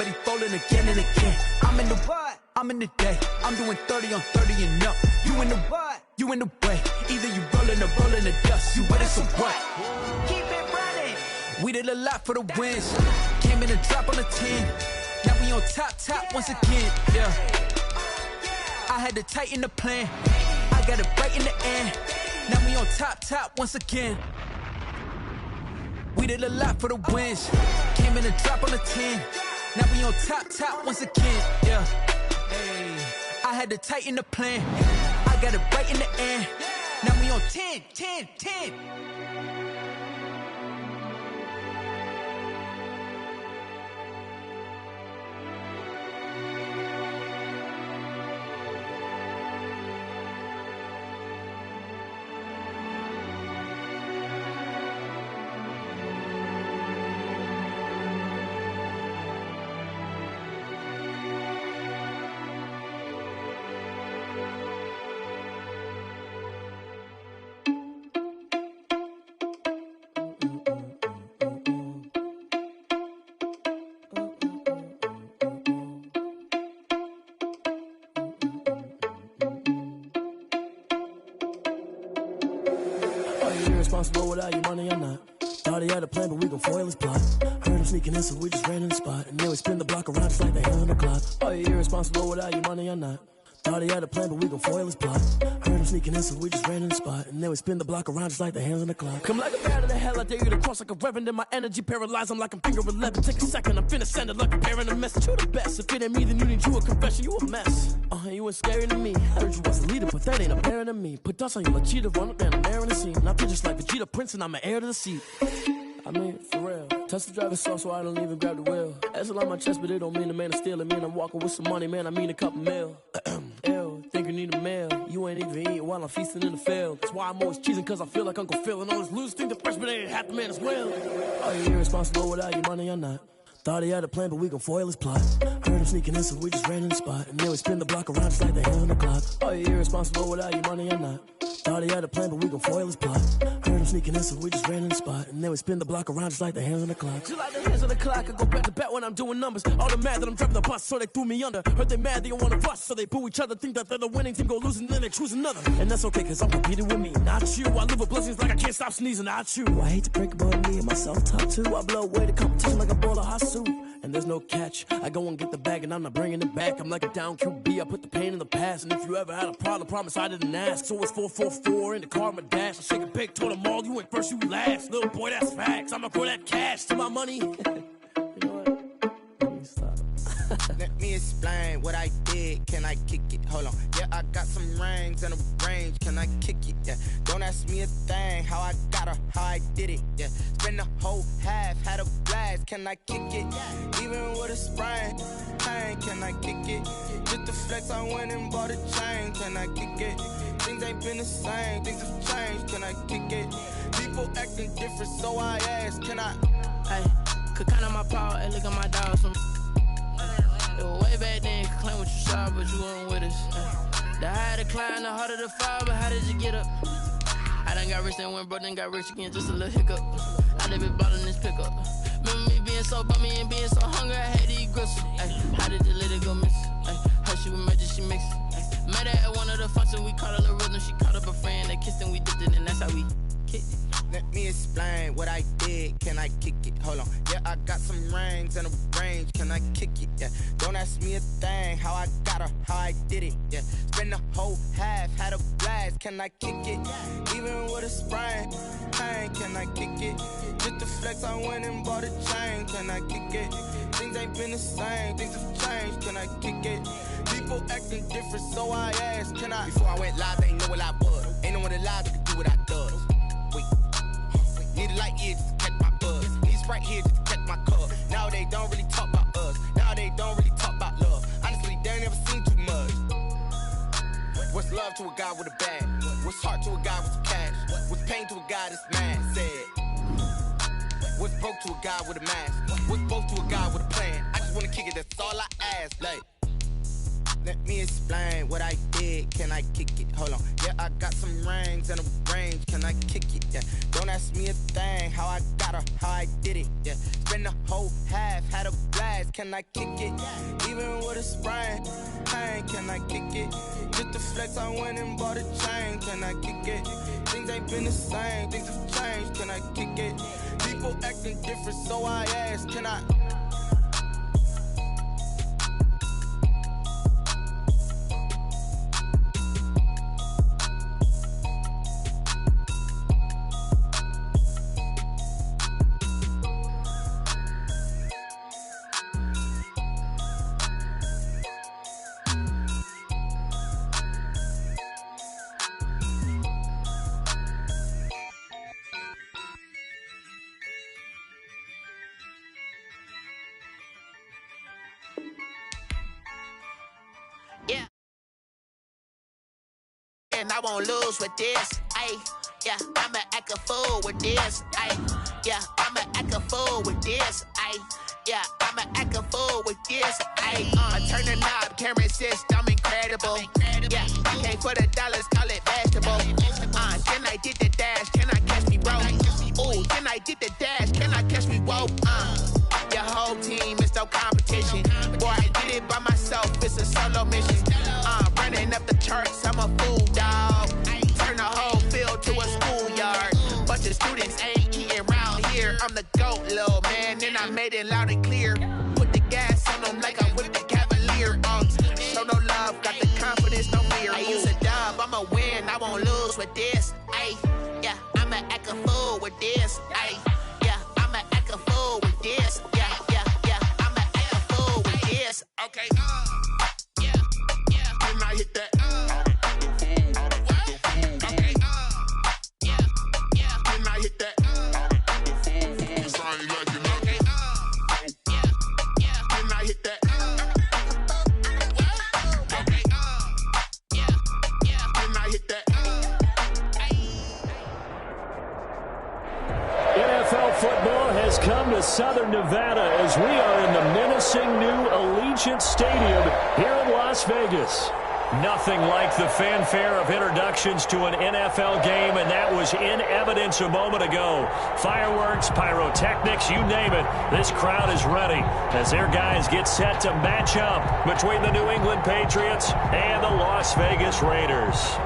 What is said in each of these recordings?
somebody falling again and again. I'm in the what? I'm in the day. I'm doing 30 on 30 and up. You in the what? You in the way. Either you rolling or rolling the dust. You with it, so what? Keep it running. We did a lot for the wins. Came in and drop on the 10. Now we on top once again. Yeah. I had to tighten the plan. I got it right in the end. Now we on top once again. We did a lot for the wins. Came in and drop on the 10. Now we on top once again. Yeah. Hey. I had to tighten the plan. I got it right in the end. Now we on 10. Responsible without your money or not. Thought he had a plan, but we gon' foil his plot. Heard him sneaking in, so we just ran in the spot. And then we spin the block around just like the hand on the clock. Are you irresponsible without your money or not? Thought he had a plan, but we gon' foil his plot. Heard him sneaking in, so we just ran in the spot. And then we spin the block around just like the hands on the clock. Come like a bat of the hell, I dare you to cross like a reverend. In my energy paralyzed, I'm like I'm finger 11. Take a second, I'm finna send it like a parent a message. You the best, if it ain't me, then you need you a confession. You a mess, you ain't scary to me. Heard you was a leader, but that ain't apparent to me. Put dust on you like cheetah, run up down, I'm air in the scene. I feel just like Vegeta Prince, and I'm an heir to the seat. I mean, for real. Touch the driver's soft, so I don't even grab the wheel. That's a lot on my chest, but it don't mean the man is stealing. Man, I'm walking with some money, man, I mean a couple mil. Ew, think you need a meal. You ain't even eating while I'm feasting in the field. That's why I'm always cheesing, cause I feel like Uncle Phil. And all this loose think the freshman ain't half the man as well. Are you irresponsible without your money or not? Thought he had a plan, but we gon' foil his plot. Heard him sneaking in, so we just ran in the spot. And then we spin the block around just like the hand on the clock. Are you irresponsible without your money or not? Thought he had a plan, but we gon' foil his plot. Heard him sneaking in, so we just ran in the spot. And then we spin the block around just like the hands on the clock. Just like the hands on the clock, I go back to back when I'm doing numbers. All the mad that I'm driving the bus, so they threw me under. Heard they mad, they don't wanna bust, so they boo each other. Think that they're the winning team, go losing, then they choose another. And that's okay, cause I'm competing with me, not you. I live with blessings like I can't stop sneezing, not you. I hate to break about me and my self-talk too. I blow away the competition like a bowl of hot soup. And there's no catch, I go and get the bag and I'm not bringing it back. I'm like a down QB, I put the pain in the past. And if you ever had a problem, promise I didn't ask. So it's 444 in the car, my dash. I shake a big, told them all, you went first, you last. Little boy, that's facts, I'ma grow that cash to my money. You know what? Let me stop. Let me explain what I did. Can I kick it? Hold on. Yeah, I got some rings and a range. Can I kick it? Yeah. Don't ask me a thing. How I got her, how I did it. Yeah. Spend the whole half, had a blast. Can I kick it? Even with a sprain, pain. Can I kick it? Just to flex, I went and bought a chain. Can I kick it? Things ain't been the same. Things have changed. Can I kick it? People acting different, so I ask. Can I? Hey, could count on my power and look at my dogs. Some it was way back then, could claim what you saw, but you weren't with us. The higher the climb, the harder the fall, but how did you get up? I done got rich, then went broke, then got rich again, just a little hiccup. I done been ballin' this pickup. Remember me being so bummy and being so hungry, I had to eat gristle. How did you let it go miss? Her she was magic, she mixed. Met her at one of the functions, we caught a little rhythm, she caught up a friend, they kissed and we dipped it, and that's how we kicked it. Let me explain what I did. Can I kick it? Hold on. Yeah, I got some rings and a range. Can I kick it? Yeah. Don't ask me a thing. How I got her, how I did it. Yeah. Spend the whole half, had a blast. Can I kick it? Even with a sprain, pain. Can I kick it? Just to flex, I went and bought a chain. Can I kick it? Things ain't been the same. Things have changed. Can I kick it? People acting different, so I asked. Can I? Before I went live, they ain't know what I was. Ain't no one alive that could do what I does. Wait. Need a light here just to catch my buzz. Need Sprite here just to catch my cup. Now they don't really talk about us. Now they don't really talk about love. Honestly, they ain't never seen too much. What's love to a guy with a bag? What's heart to a guy with some cash? What's pain to a guy that's mad? Said. What's broke to a guy with a mask? What's broke to a guy with a plan? I just wanna kick it, that's all I ask. Like, Let me explain what I did. Can I kick it? Hold on. Yeah, I got some rings and a range. Can I kick it? Yeah. Don't ask me a thing. How I got her, how I did it. Yeah. Spend the whole half, had a blast. Can I kick it? Even with a sprain. Hey, can I kick it? Just to flex, I went and bought a chain. Can I kick it? Things ain't been the same. Things have changed. Can I kick it? People acting different, so I ask. Can I? And I won't lose with this, ayy, yeah, I'ma act a fool with this, ayy, yeah, I'ma act a fool with this, ayy, yeah, I'ma act a fool with this, ayy, I turn the knob, camera assist, I'm incredible, yeah, came for the dollars, call it vegetable, can I get the dash, can I catch me, bro, ooh, can I get the dash, can I catch me, whoa, your whole team is no competition, boy, I did it by myself, it's a solo mission, running up the charts, I'm a fool, dog. Turn the whole field to a schoolyard. Bunch of students ain't eating round here. I'm the GOAT, little man, and I made it loud and clear. Put the gas on them like I'm with the Cavalier. Show no love, got the confidence, no fear. I use a dub, I'ma win, I won't lose with this. Ay, yeah, I'ma act a fool with this. Ay, yeah, I'ma act a fool with this. Yeah, yeah, yeah, I'ma act a fool with this. Okay, I hit that. Okay. Yeah. Can I hit that? Sorry, like you know. Okay. Yeah. Can I hit that? Okay. Yeah. Can I hit that? NFL football has come to Southern Nevada as we are in the menacing new Allegiant Stadium here in Las Vegas. Nothing like the fanfare of introductions to an NFL game, and that was in evidence a moment ago. Fireworks, pyrotechnics, you name it. This crowd is ready as their guys get set to match up between the New England Patriots and the Las Vegas Raiders.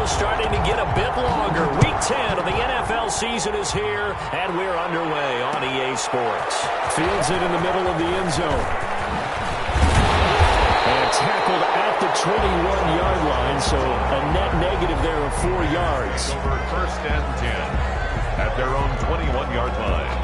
Starting to get a bit longer. Week 10 of the NFL season is here, and we're underway on EA Sports. Fields it in the middle of the end zone. And tackled at the 21-yard line, so a net negative there of 4 yards. Over 1st and 10 at their own 21-yard line.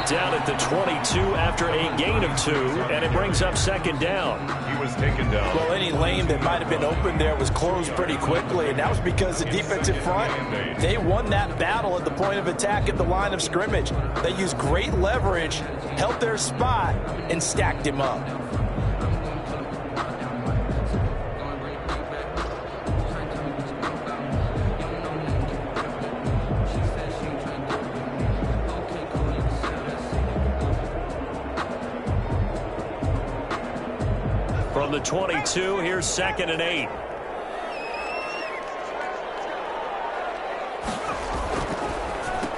Down at the 22 after a gain of 2, and it brings up 2nd down. He was taken down. Well, any lane that might have been open there was closed pretty quickly, and that was because the defensive front, they won that battle at the point of attack at the line of scrimmage. They used great leverage, held their spot, and stacked him up. From the 22, here's 2nd and 8.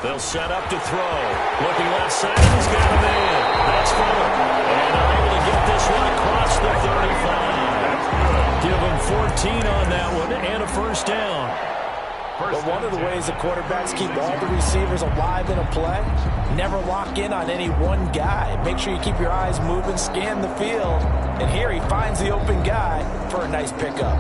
They'll set up to throw. Looking left side, he's got a man. That's Fuller. And they're able to get this one across the 35. first down. But one of the ways the quarterbacks keep all the receivers alive in a play, never lock in on any one guy. Make sure you keep your eyes moving, scan the field. And here he finds the open guy for a nice pickup.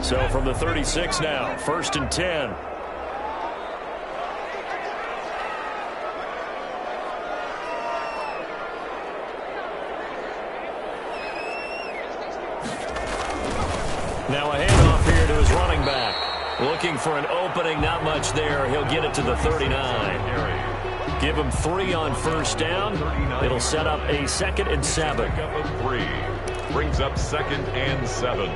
So from the 36 now, 1st and 10. Now a handoff here to his running back. Looking for an opening, not much there. He'll get it to the 39. Give him 3 on first down. It'll set up a 2nd and 7. Pick up of 3. Brings up 2nd and 7.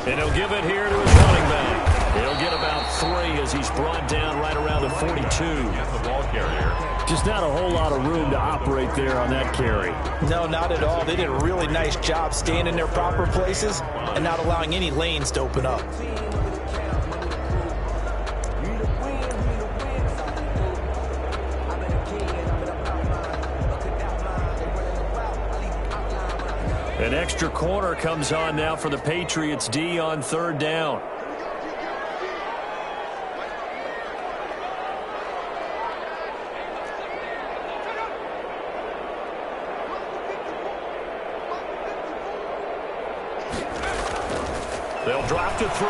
And he'll give it here to his running back. He'll get about 3 as he's brought down right around the 42. The ball carrier. Just not a whole lot of room to operate there on that carry. No, not at all. They did a really nice job staying in their proper places and not allowing any lanes to open up. An extra corner comes on now for the Patriots D on 3rd down. They'll drop to throw.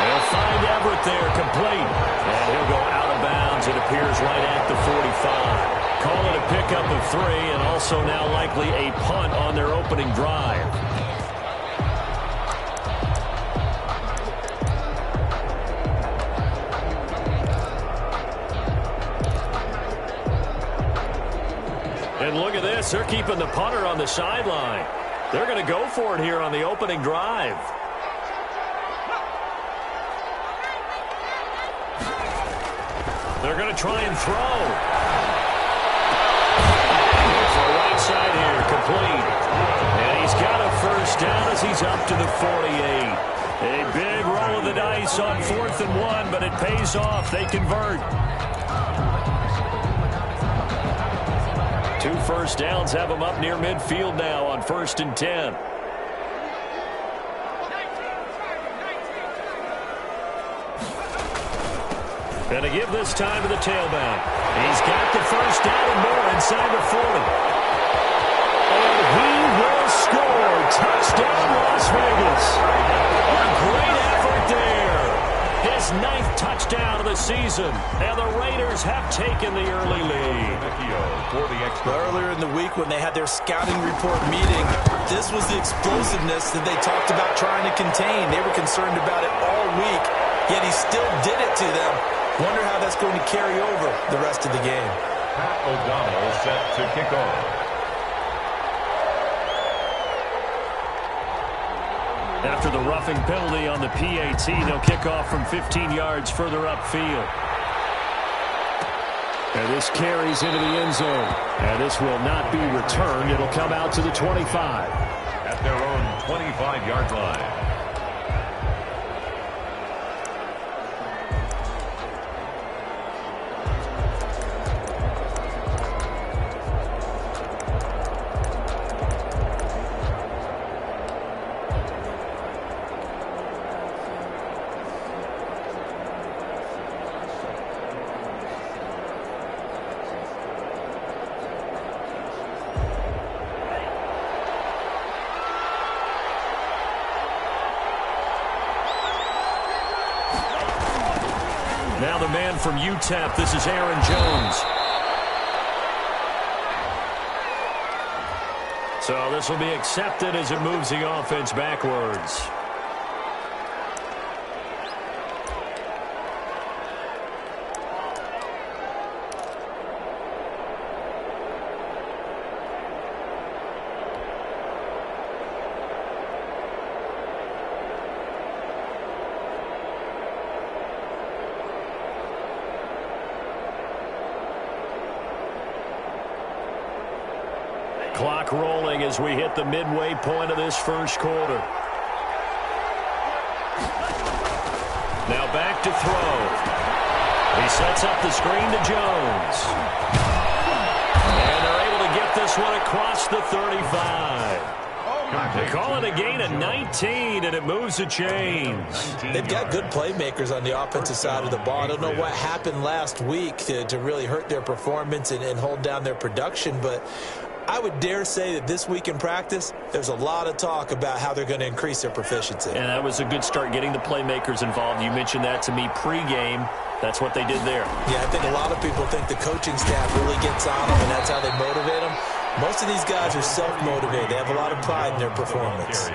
They'll find Everett there, complete. And he'll go out of bounds. It appears right at the 45. Call it a pickup of 3, and also now likely a punt on their opening drive. And look at this. They're keeping the punter on the sideline. They're going to go for it here on the opening drive. They're going to try and throw. Right side here, complete. And he's got a first down as he's up to the 48. A big roll of the dice on 4th and 1, but it pays off. They convert. 2 first downs have them up near midfield now on 1st and 10. And to give this time to the tailback. He's got the first down and more inside the 40. And he will score. Touchdown, Las Vegas. A great effort there. His 9th touchdown of the season. And the Raiders have taken the early lead. Earlier in the week when they had their scouting report meeting, this was the explosiveness that they talked about trying to contain. They were concerned about it all week, yet he still did it to them. Wonder how that's going to carry over the rest of the game. Pat O'Donnell set to kick off. After the roughing penalty on the PAT, they'll kick off from 15 yards further upfield. And this carries into the end zone. And this will not be returned. It'll come out to the 25. At their own 25-yard line. Now the man from UTEP, this is Aaron Jones. So this will be accepted as it moves the offense backwards. Clock rolling as we hit the midway point of this first quarter. Now back to throw. He sets up the screen to Jones. And they're able to get this one across the 35. They call it a gain of 19, and it moves the chains. They've got good playmakers on the offensive side of the ball. I don't know what happened last week to really hurt their performance and hold down their production, but I would dare say that this week in practice, there's a lot of talk about how they're going to increase their proficiency. And that was a good start, getting the playmakers involved. You mentioned that to me pregame. That's what they did there. Yeah, I think a lot of people think the coaching staff really gets on them, and that's how they motivate them. Most of these guys are self-motivated. They have a lot of pride in their performance.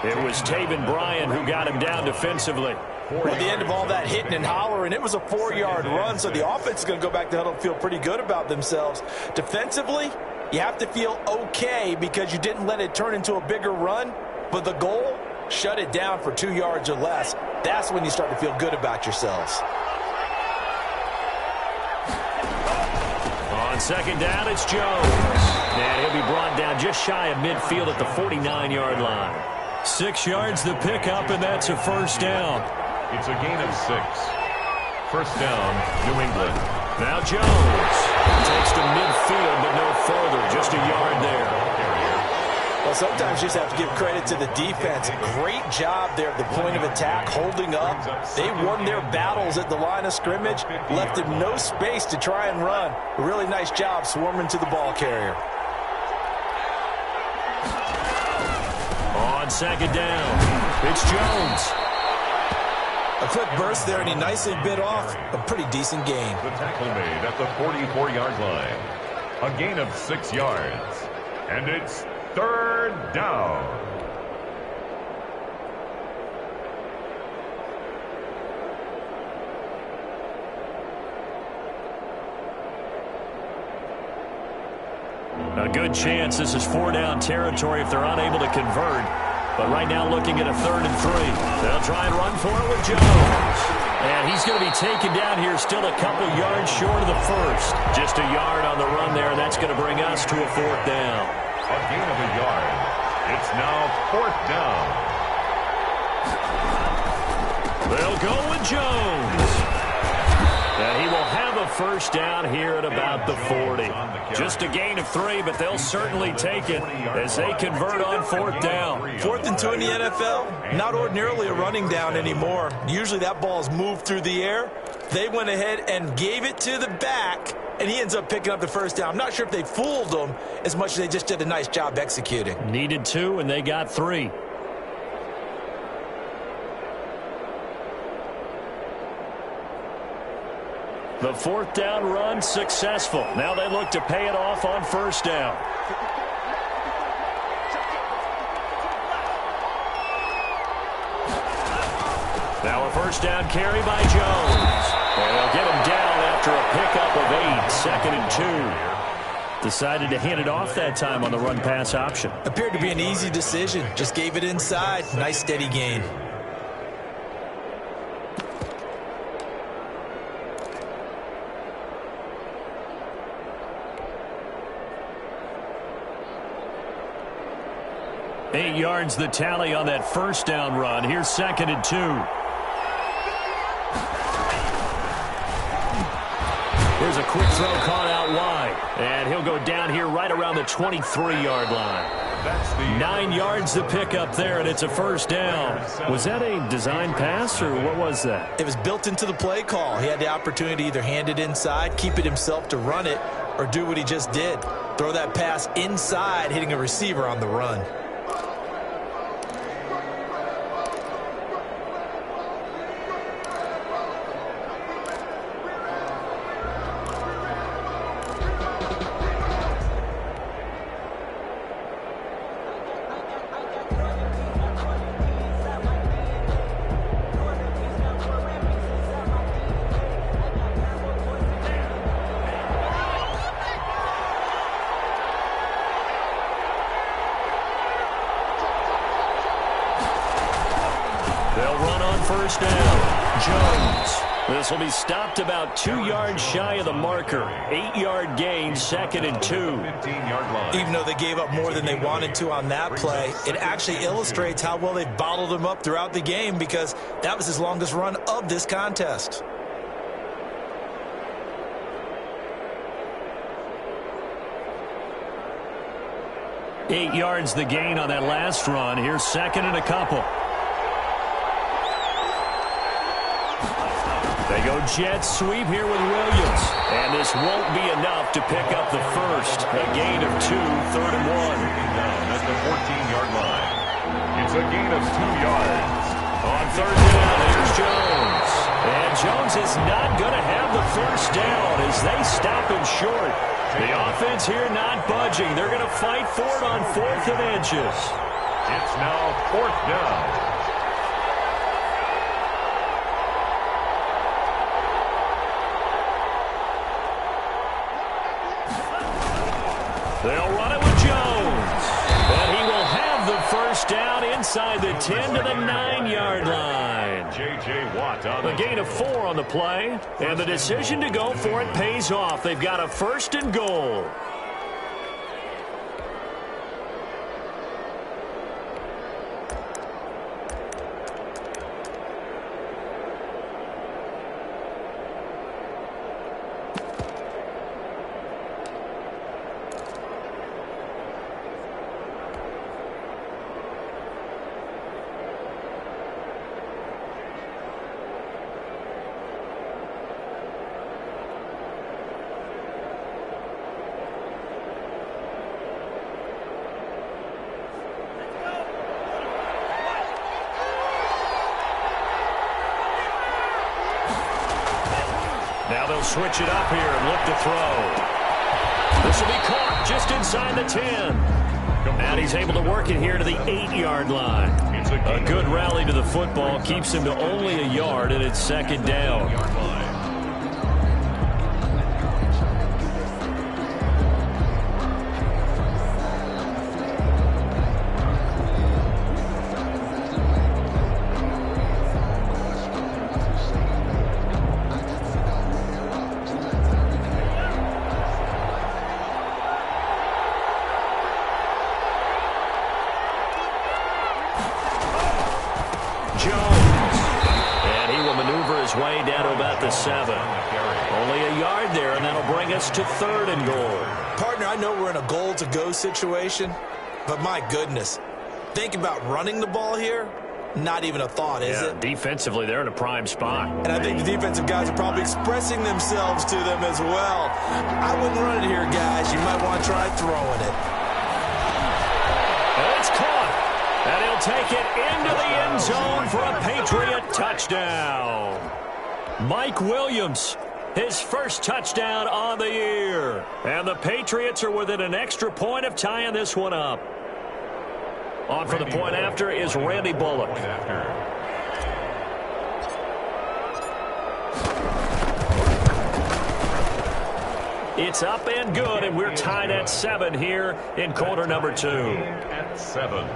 It was Taven Bryan who got him down defensively. Well, at the end of all that hitting and hollering, it was a 4-yard run, so the offense is going to go back to huddle and feel pretty good about themselves. Defensively, you have to feel okay because you didn't let it turn into a bigger run, but the goal, shut it down for 2 yards or less. That's when you start to feel good about yourselves. On second down, it's Jones. And he'll be brought down just shy of midfield at the 49-yard line. 6 yards the pickup, and that's a first down. It's a gain of 6. First down, New England. Now Jones takes to midfield, but no further. Just a yard there. Well, sometimes you just have to give credit to the defense. Great job there at the point of attack, holding up. They won their battles at the line of scrimmage, left them no space to try and run. A really nice job swarming to the ball carrier. On second down, it's Jones. A quick burst there, and he nicely bit off a pretty decent gain. The tackle made at the 44-yard line. A gain of 6 yards. And it's third down. A good chance this is 4-down territory if they're unable to convert. But right now looking at a 3rd and 3. They'll try and run for it with Jones. And he's going to be taken down here still a couple yards short of the first. Just a yard on the run there, and that's going to bring us to a 4th down. A gain of a yard. It's now 4th down. They'll go with Jones. And he will have a first down here at about the 40. Just a gain of 3, but they'll certainly take it as they convert on 4th down. 4th and 2 in the NFL, not ordinarily a running down anymore. Usually that ball is moved through the air. They went ahead and gave it to the back, and he ends up picking up the first down. I'm not sure if they fooled him as much as they just did a nice job executing. Needed 2, and they got 3. The 4th down run successful. Now they look to pay it off on 1st down. Now a 1st down carry by Jones. And they'll get him down after a pickup of 8, 2nd and 2. Decided to hand it off that time on the run-pass option. Appeared to be an easy decision. Just gave it inside. Nice steady gain. Eight yards the tally on that 1st down run. Here's 2nd and 2. Here's a quick throw caught out wide. And he'll go down here right around the 23-yard line. That's the 9 yards to pick up there, and it's a 1st down. Was that a design pass, or what was that? It was built into the play call. He had the opportunity to either hand it inside, keep it himself to run it, or do what he just did. Throw that pass inside, hitting a receiver on the run. This will be stopped about 2 yards shy of the marker. 8-yard gain, 2nd and 2. Even though they gave up more than they wanted to on that play, it actually illustrates how well they've bottled them up throughout the game because that was his longest run of this contest. Eight yards the gain on that last run. Here's 2nd and a couple. They go jet sweep here with Williams. And this won't be enough to pick up the first. A gain of 2, 3rd and 1. At the 14-yard line. It's a gain of 2 yards. On 3rd down, here's Jones. And Jones is not going to have the first down as they stop him short. The offense here not budging. They're going to fight for it on 4th and inches. It's now 4th down. They'll run it with Jones. And he will have the first down inside the 10 to the 9-yard line. J.J. Watt on A gain of 4 on the play. And the decision to go for it pays off. They've got a 1st and goal. Now they'll switch it up here and look to throw. This will be caught just inside the 10. And he's able to work it here to the 8-yard line. A good rally to the football keeps him to only a yard, and it's 2nd down. Way down to about the 7. Only a yard there, and that'll bring us to 3rd and goal. Partner, I know we're in a goal-to-go situation, but my goodness, think about running the ball here. Not even a thought, is it? Defensively, they're in a prime spot. And I think the defensive guys are probably expressing themselves to them as well. I wouldn't run it here, guys. You might want to try throwing it. And it's caught. And he'll take it into the end zone for a Patriot touchdown. Mike Williams, his first touchdown on the year. And the Patriots are within an extra point of tying this one up. On for the point after is Randy Bullock. It's up and good, and we're tied at 7 here in quarter number 2. At 7.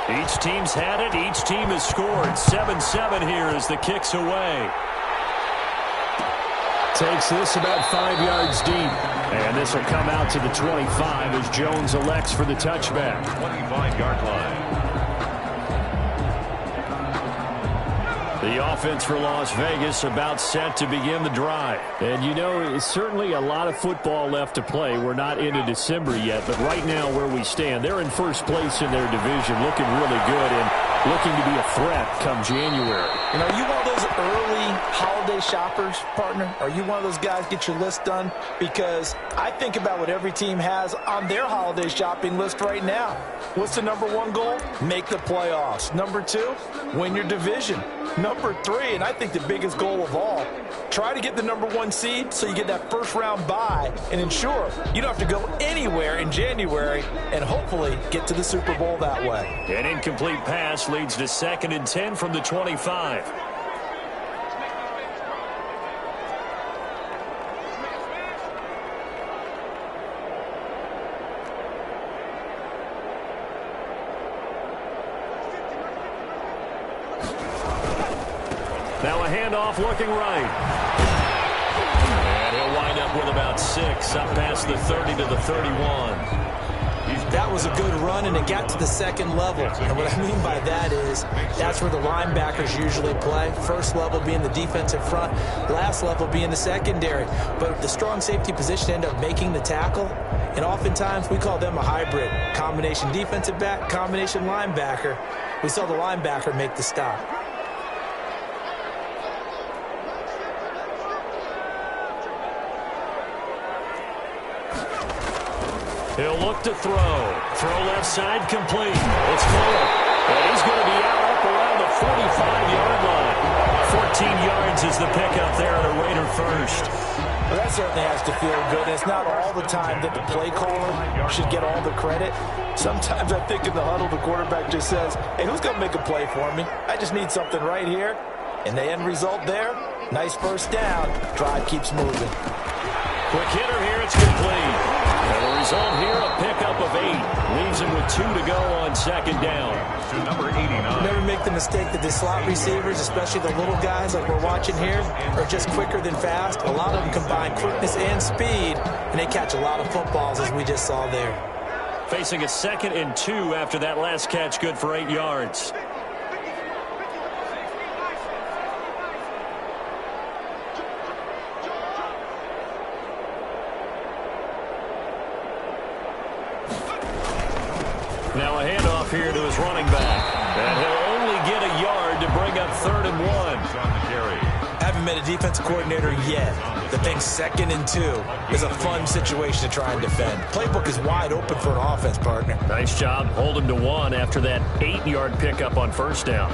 Each team's had it. Each team has scored. 7-7 here as the kick's away. Takes this about 5 yards deep. And this will come out to the 25 as Jones elects for the touchback. 25-yard line. The offense for Las Vegas about set to begin the drive. And, you know, it's certainly a lot of football left to play. We're not into December yet, but right now where we stand, they're in first place in their division, looking really good and looking to be a threat come January. And are you one of those early holiday shoppers, partner? Are you one of those guys get your list done? Because I think about what every team has on their holiday shopping list right now. What's the number 1 goal? Make the playoffs. Number 2, win your division. Number 3, and I think the biggest goal of all, try to get the number 1 seed so you get that first-round bye and ensure you don't have to go anywhere in January and hopefully get to the Super Bowl that way. An incomplete pass leads to 2nd and 10 from the 25. Now a handoff looking right. And he'll wind up with about 6, up past the 30 to the 31. That was a good run, and it got to the second level. And what I mean by that is that's where the linebackers usually play. First level being the defensive front, last level being the secondary. But the strong safety position ended up making the tackle, and oftentimes we call them a hybrid. Combination defensive back, combination linebacker. We saw the linebacker make the stop. He'll look to throw. Throw left side complete. It's full. And he's going to be out up around the 45-yard line. 14 yards is the pickup there at a Raider first. Well, that certainly has to feel good. It's not all the time that the play caller should get all the credit. Sometimes I think in the huddle the quarterback just says, hey, who's going to make a play for me? I just need something right here. And the end result there, nice first down. Drive keeps moving. Quick hitter here, it's complete. And the result here, a pickup of 8. Leaves him with 2 to go on second down. To number 89. Never make the mistake that the slot receivers, especially the little guys like we're watching here, are just quicker than fast. A lot of them combine quickness and speed, and they catch a lot of footballs, as we just saw there. Facing a 2nd and 2 after that last catch, good for 8 yards. Now a handoff here to his running back. And he'll only get a yard to bring up 3rd and 1. Haven't met a defensive coordinator yet that thinks 2nd and 2 is a fun situation to try and defend. Playbook is wide open for an offense, partner. Nice job. Hold him to 1 after that 8-yard pickup on first down.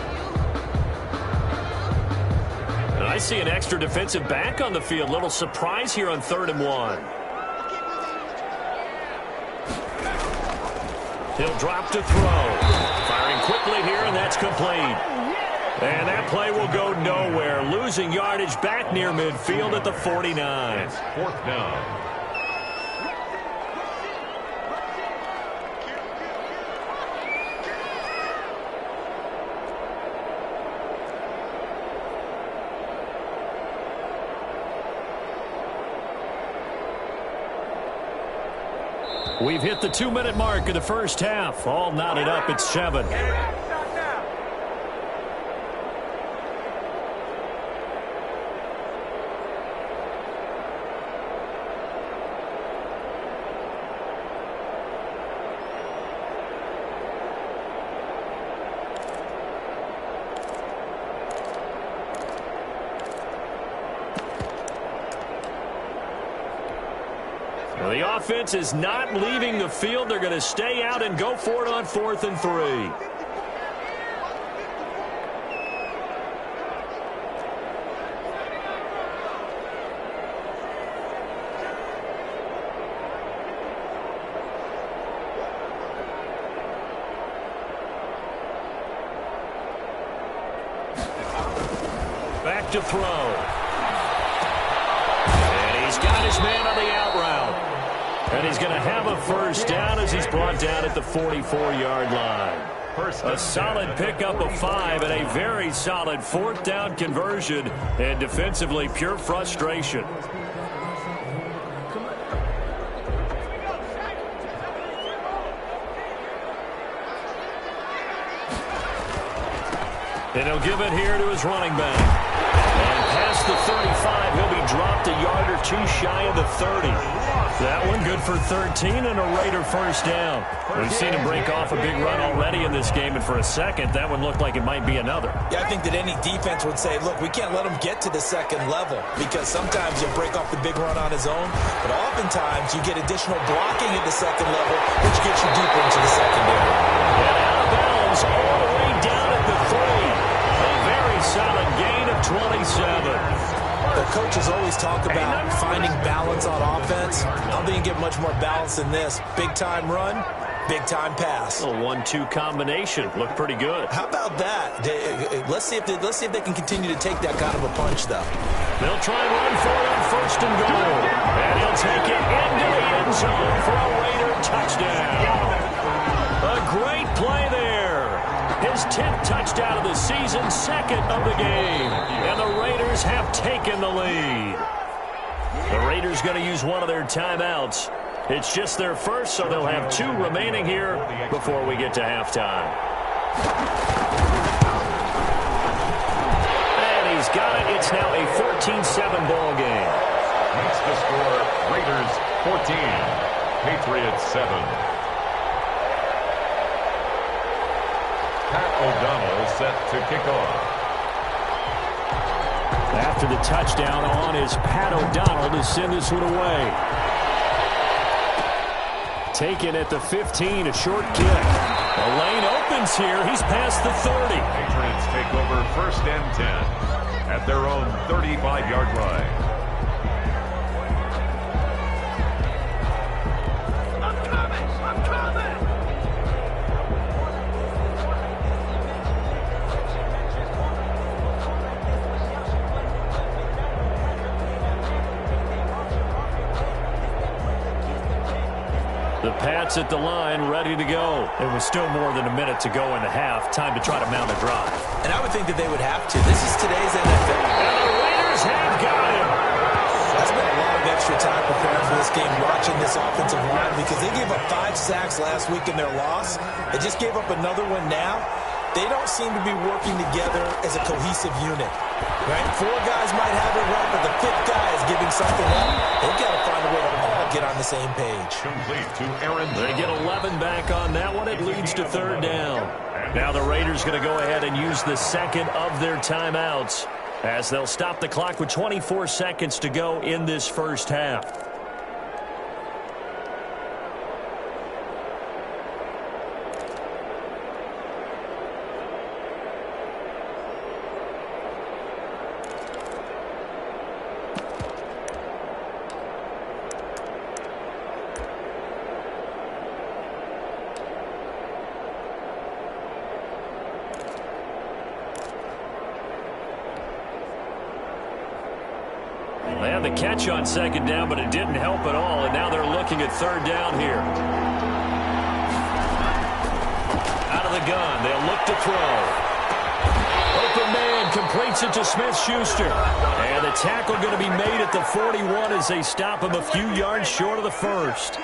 And I see an extra defensive back on the field. Little surprise here on 3rd and 1. He'll drop to throw. Firing quickly here, and that's complete. And that play will go nowhere. Losing yardage back near midfield at the 49. It's 4th down. We've hit the 2-minute mark of the first half. All knotted up at 7. Well, the offense is not leaving the field. They're going to stay out and go for it on 4th and 3. Back to throw. And he's got his man on the out route. And he's going to have a first down as he's brought down at the 44-yard line. A solid pickup of 5 and a very solid 4th down conversion. And defensively, pure frustration. And he'll give it here to his running back. And past the 35, he'll be dropped a yard or 2 shy of the 30. That one good for 13 and a Raider first down. We've seen him break off a big run already in this game, and for a second, that one looked like it might be another. Yeah, I think that any defense would say, look, we can't let him get to the 2nd level because sometimes you break off the big run on his own, but oftentimes you get additional blocking at the 2nd level, which gets you deeper into the secondary. And out of bounds all the way down at the 3. A very solid gain of 27. The coaches always talk about finding balance on offense. I don't think you get much more balance than this. Big-time run, big-time pass. A 1-2 combination. Looked pretty good. How about that? Let's see if they can continue to take that kind of a punch, though. They'll try and run for it on 1st and goal. And he'll take it into the end zone for a Raider touchdown. A great play there. his 10th touchdown of the season, second of the game. And the Raiders have taken the lead. The Raiders going to use one of their timeouts. It's just their first, so they'll have 2 remaining here before we get to halftime. And he's got it. It's now a 14-7 ball game. Makes the score Raiders 14, Patriots 7. Pat O'Donnell set to kick off. After the touchdown on is Pat O'Donnell to send this one away. Taken at the 15, a short kick. The lane opens here. He's past the 30. Patriots take over 1st and 10 at their own 35-yard line. The Pats at the line, ready to go. It was still more than a minute to go in the half. Time to try to mount a drive. And I would think that they would have to. This is today's NFL. And the Raiders have got him. That's been a lot of extra time preparing for this game, watching this offensive line, because they gave up 5 sacks last week in their loss. They just gave up another one now. They don't seem to be working together as a cohesive unit. Right? 4 guys might have it right, but the 5th guy is giving something up. They've got to find a way to all get on the same page. Complete to Aaron. They get 11 back on that one. It leads to 3rd down. Now the Raiders going to go ahead and use the second of their timeouts as they'll stop the clock with 24 seconds to go in this first half. They had the catch on 2nd down, but it didn't help at all, and now they're looking at 3rd down here. Out of the gun, they'll look to throw. Open man completes it to Smith-Schuster. And the tackle going to be made at the 41 as they stop him a few yards short of the 1st.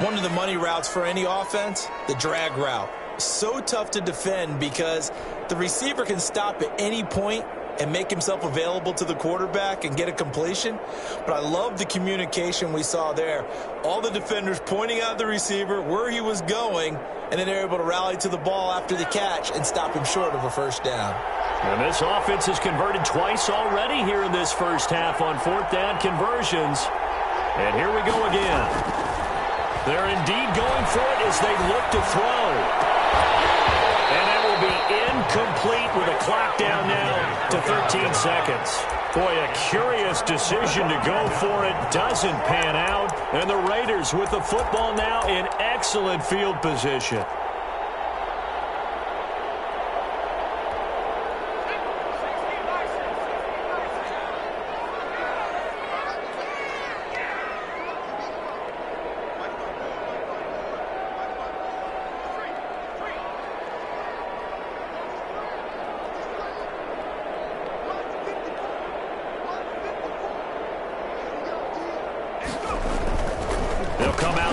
One of the money routes for any offense, the drag route. So tough to defend because the receiver can stop at any point and make himself available to the quarterback and get a completion. But I love the communication we saw there. All the defenders pointing out the receiver, where he was going, and then they're able to rally to the ball after the catch and stop him short of a 1st down. And this offense has converted twice already here in this first half on 4th down conversions. And here we go again. They're indeed going for it as they look to throw. And that will be incomplete with a clock down now to 13 seconds. Boy, a curious decision to go for it. Doesn't pan out. And the Raiders with the football now in excellent field position.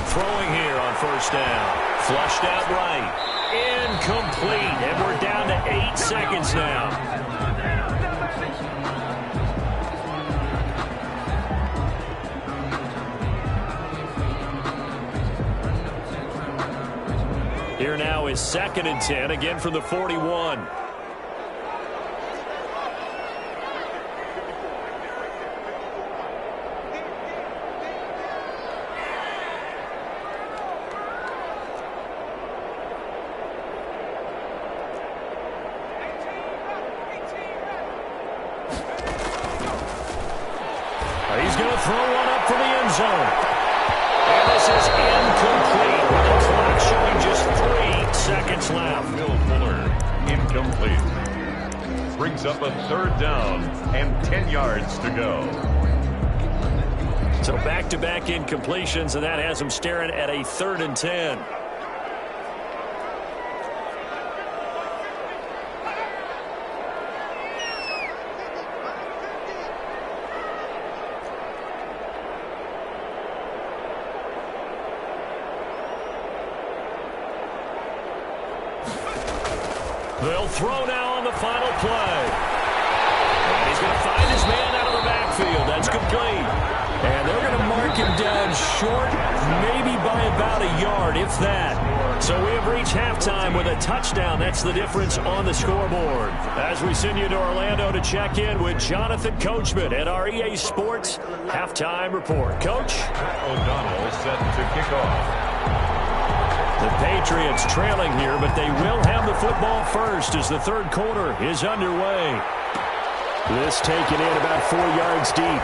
Throwing here on 1st down. Flushed out right. Incomplete. And we're down to 8 seconds now. Here now is 2nd and 10, again from the 41. He's going to throw one up for the end zone. And this is incomplete with the clock showing just 3 seconds left. Will Fuller, incomplete. Brings up a 3rd down and 10 yards to go. So back-to-back incompletions, and that has him staring at a 3rd and 10. They'll throw now on the final play. And he's going to find his man out of the backfield. That's complete. And they're going to mark him down short, maybe by about a yard, if that. So we have reached halftime with a touchdown. That's the difference on the scoreboard. As we send you to Orlando to check in with Jonathan Coachman at our EA Sports Halftime Report. Coach? O'Donnell set to kick off. The Patriots trailing here, but they will have the football first as the third quarter is underway. This taken in about 4 yards deep.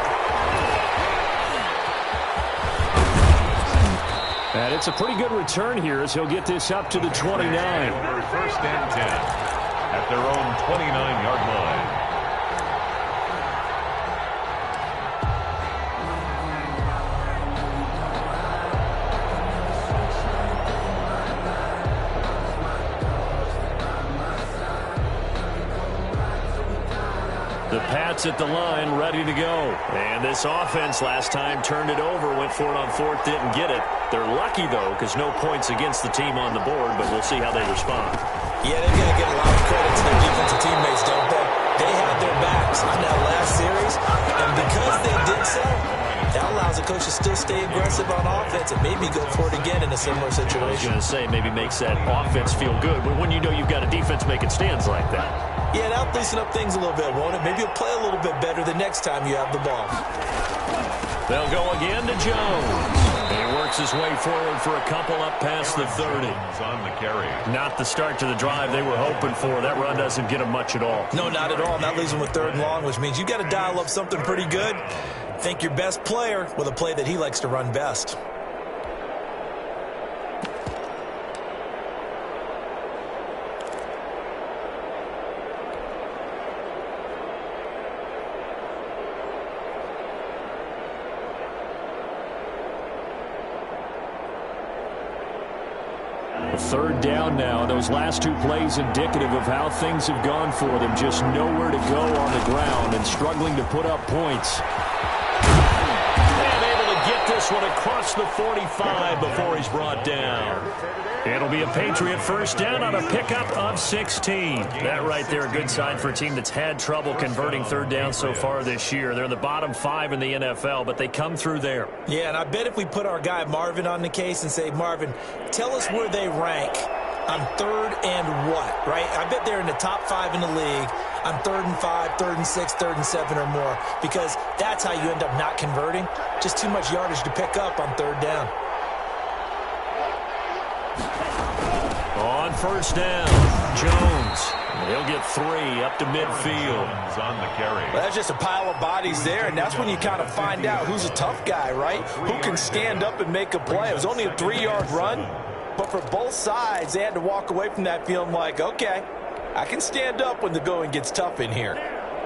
And it's a pretty good return here as he'll get this up to the 29. First and 10 at their own 29-yard line. The Pats at the line, ready to go. And this offense last time turned it over, went for it on fourth, didn't get it. They're lucky, though, because no points against the team on the board, but we'll see how they respond. Yeah, they've got to get a lot of credit to their defensive teammates, don't they? They had their backs on that last series, and because they did so, that allows the coach to still stay aggressive on offense and maybe go for it again in a similar situation. I was going to say, maybe makes that offense feel good, but when you know you've got a defense making stands like that. Yeah, that'll loosen up things a little bit, won't it? Maybe you'll play a little bit better the next time you have the ball. They'll go again to Jones. He works his way forward for a couple up past the 30. On the carry. Not the start to the drive they were hoping for. That run doesn't get them much at all. No, not at all. And that leaves them with third and long, which means you've got to dial up something pretty good. Think your best player with a play that he likes to run best. Third down now. Those last two plays indicative of how things have gone for them. Just nowhere to go on the ground and struggling to put up points. And able to get this one across the 45 before he's brought down. It'll be a Patriot first down on a pickup of 16. That right there, a good sign for a team that's had trouble converting third down so far this year. They're in the bottom 5 in the NFL, but they come through there. Yeah, and I bet if we put our guy Marvin on the case and say, Marvin, tell us where they rank on third and what, right? I bet they're in the top 5 in the league on 3rd and 5, 3rd and 6, 3rd and 7 or more, because that's how you end up not converting. Just too much yardage to pick up on third down. On first down, Jones. He'll get 3 up to midfield. On the carry. Well, that's just a pile of bodies there, and that's when you kind of find out who's a tough guy, right? Who can stand up and make a play. It was only a 3-yard run, but for both sides, they had to walk away from that feeling like, okay, I can stand up when the going gets tough in here.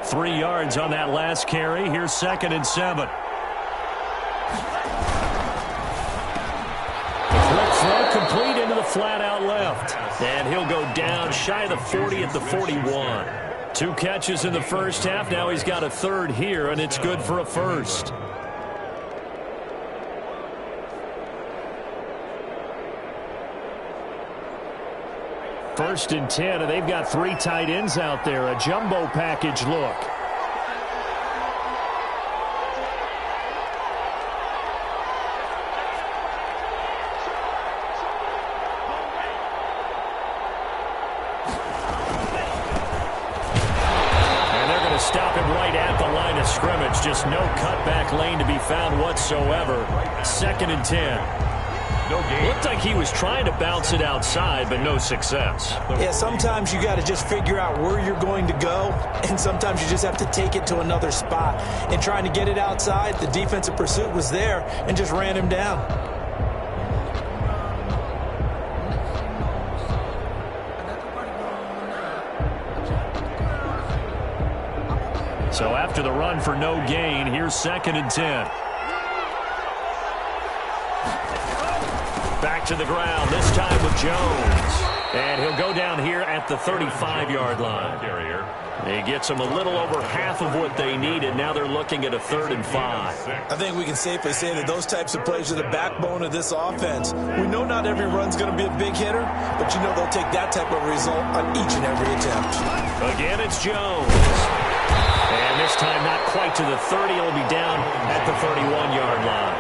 3 yards on that last carry. Here's 2nd and 7. Throw complete into the flat out left. And he'll go down shy of the 40 at the 41. 2 catches in the first half. Now he's got a third here, and it's good for a first. First and 10, and they've got 3 tight ends out there. A jumbo package look. Stop him right at the line of scrimmage. Just no cutback lane to be found whatsoever. 2nd and 10. No gain. Looked like he was trying to bounce it outside, but no success. Yeah, sometimes you got to just figure out where you're going to go, and sometimes you just have to take it to another spot. And trying to get it outside, the defensive pursuit was there and just ran him down. So after the run for no gain, here's 2nd and 10. Back to the ground, this time with Jones. And he'll go down here at the 35-yard line. He gets them a little over half of what they needed. Now they're looking at a 3rd and 5. I think we can safely say that those types of plays are the backbone of this offense. We know not every run's going to be a big hitter, but you know they'll take that type of result on each and every attempt. Again, it's Jones. And this time not quite to the 30. He'll be down at the 31-yard line.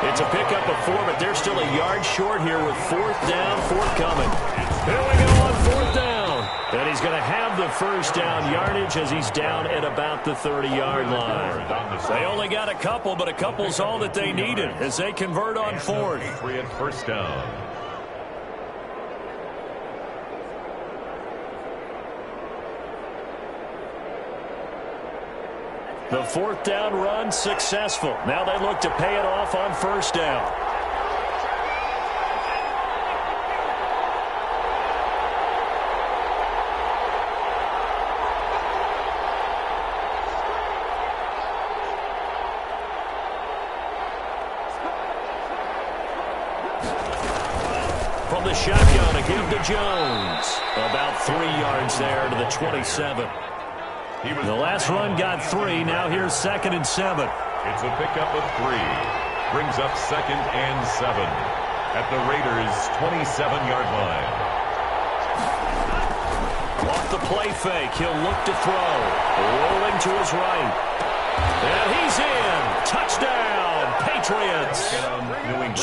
It's a pickup of 4, but they're still a yard short here with 4th down, forthcoming. Here we go on 4th down. And he's going to have the first down yardage as he's down at about the 30-yard line. They only got a couple, but a couple's all that they needed as they convert on 4th. Patriot first down. The 4th down run successful. Now they look to pay it off on 1st down. From the shotgun, a give to Jones. About 3 yards there to the 27. The last run got 3. Now here's 2nd and 7. It's a pickup of 3. Brings up 2nd and 7 at the Raiders' 27-yard line. Off the play fake, he'll look to throw. Rolling to his right. And he's in. Touchdown, Patriots.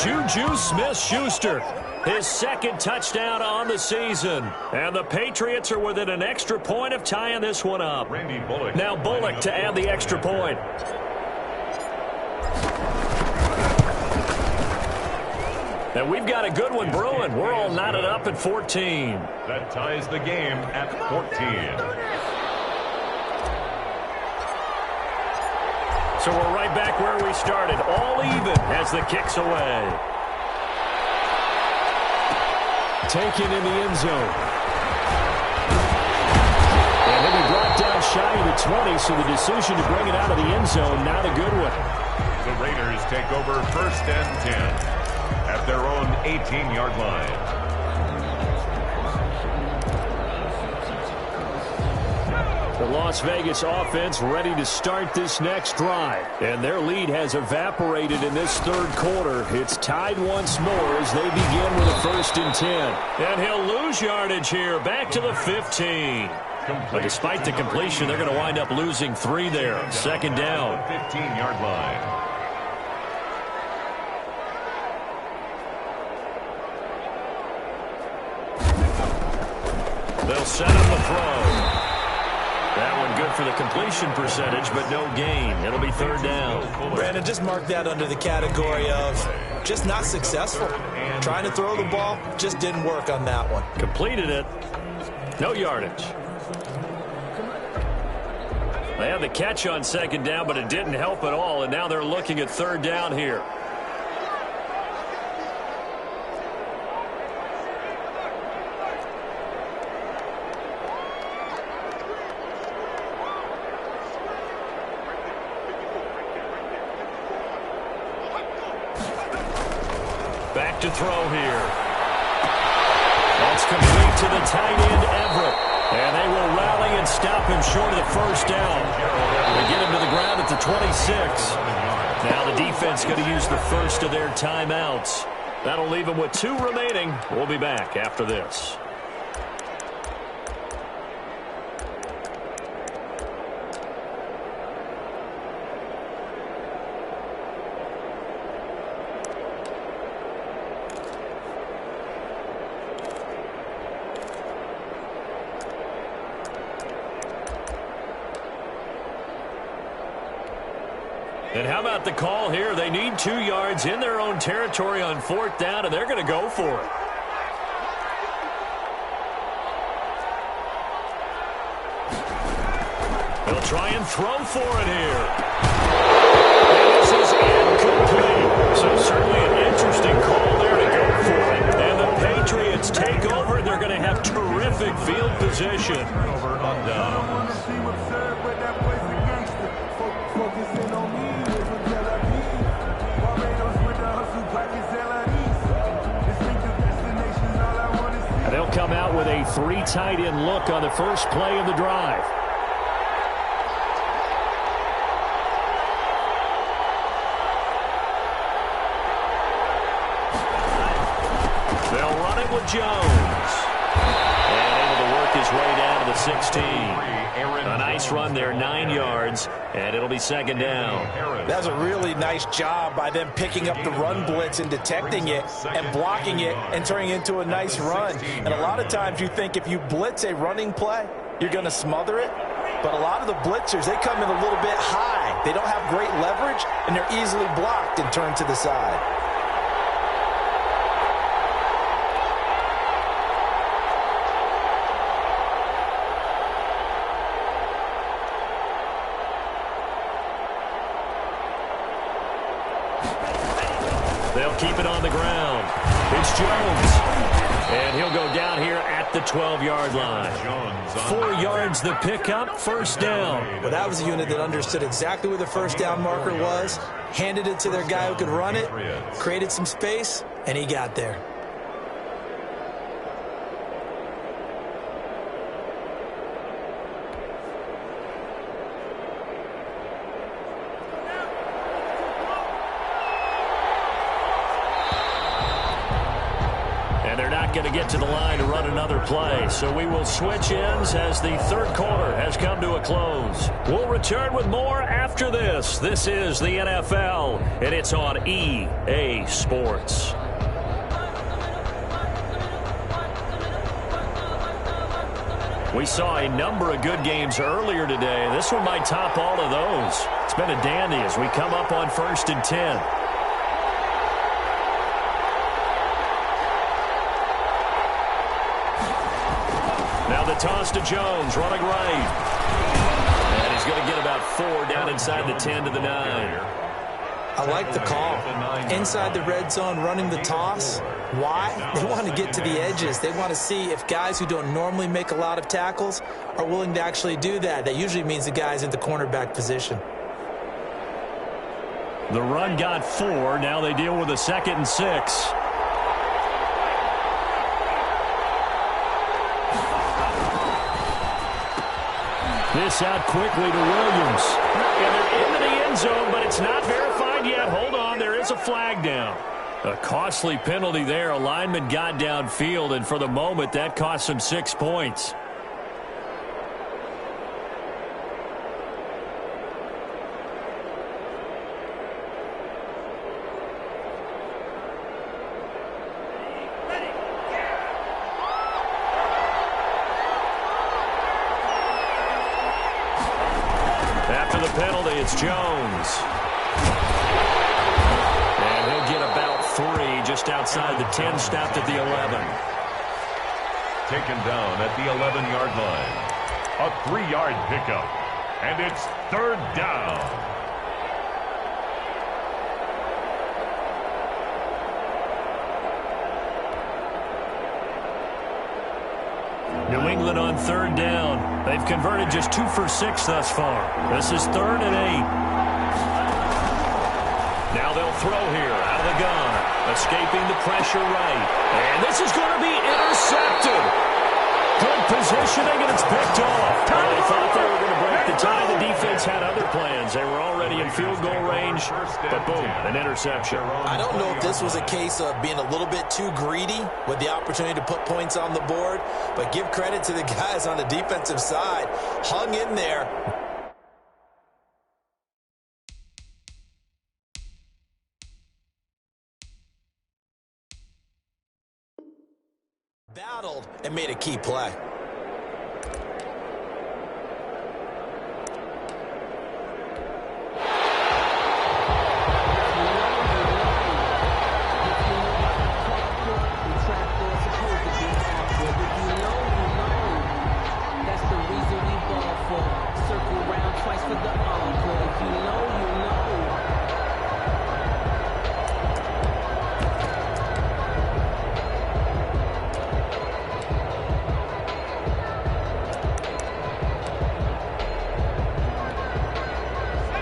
Juju Smith-Schuster. His 2nd touchdown on the season. And the Patriots are within an extra point of tying this one up. Now Bullock to add the extra point. And we've got a good one brewing. We're all knotted up at 14. That ties the game at 14. So we're right back where we started. All even as the kick's away. Taken in the end zone. And he'll be brought down shy of the 20, so the decision to bring it out of the end zone, not a good one. The Raiders take over 1st and 10 at their own 18-yard line. The Las Vegas offense ready to start this next drive. And their lead has evaporated in this 3rd quarter. It's tied once more as they begin with a 1st and 10. And he'll lose yardage here, back to the 15. But despite the completion, they're going to wind up losing 3 there. 2nd down. 15-yard line. They'll set up the throw. That one good for the completion percentage, but no gain. It'll be 3rd down. Brandon, just mark that under the category of just not successful. Trying to throw the ball, just didn't work on that one. Completed it. No yardage. They had the catch on 2nd down, but it didn't help at all, and now they're looking at 3rd down here. Back to throw here. That's complete to the tight end, Everett. And they will rally and stop him short of the 1st down. They get him to the ground at the 26. Now the defense going to use the first of their timeouts. That'll leave them with 2 remaining. We'll be back after this. And how about the call here? They need 2 yards in their own territory on 4th down, and they're going to go for it. They'll try and throw for it here. And this is incomplete. So certainly an interesting call there to go for it. And the Patriots take over, and they're going to have terrific field position. Over on down. They'll They'll come out with a 3 tight end look on the first play of the drive. They'll run it with Jones. And able to work his way down to the 16. A nice run there, 9 yards, and it'll be second down. That's a really nice job by them picking up the run blitz and detecting it and blocking it and turning it into a nice run. And a lot of times you think if you blitz a running play, you're going to smother it. But a lot of the blitzers, they come in a little bit high. They don't have great leverage, and they're easily blocked and turned to the side. They'll keep it on the ground. It's Jones. And he'll go down here at the 12-yard line. 4 yards the pickup, first down. Well, that was a unit that understood exactly where the first down marker was, handed it to their guy who could run it, created some space, and he got there. Going to get to the line to run another play. So we will switch ends as the third quarter has come to a close. We'll return with more after this. This is the NFL, and it's on EA Sports. We saw a number of good games earlier today. This one might top all of those. It's been a dandy as we come up on 1st and 10. Now the toss to Jones, running right. And he's going to get about 4 down inside the 10 to the 9. I like the call. Inside the red zone, running the toss. Why? They want to get to the edges. They want to see if guys who don't normally make a lot of tackles are willing to actually do that. That usually means the guy's in the cornerback position. The run got 4. Now they deal with a 2nd and 6. This out quickly to Williams. And they're into the end zone, but it's not verified yet. Hold on, there is a flag down. A costly penalty there. A lineman got downfield, and for the moment, that cost him 6 points. It's Jones. And he'll get about 3 just outside the 10, stopped at the 11. Taken down at the 11-yard line. A 3-yard pickup. And it's 3rd down. New England on 3rd down. They've converted just 2 for 6 thus far. This is 3rd and 8. Now they'll throw here out of the gun. Escaping the pressure right. And this is going to be intercepted. Good positioning, and it's picked off. Well, they thought they were going to break the tie. The defense had other plans. They were already in field goal range, but boom, an interception. I don't know if this was a case of being a little bit too greedy with the opportunity to put points on the board, but give credit to the guys on the defensive side. Hung in there. Battled and made a key play.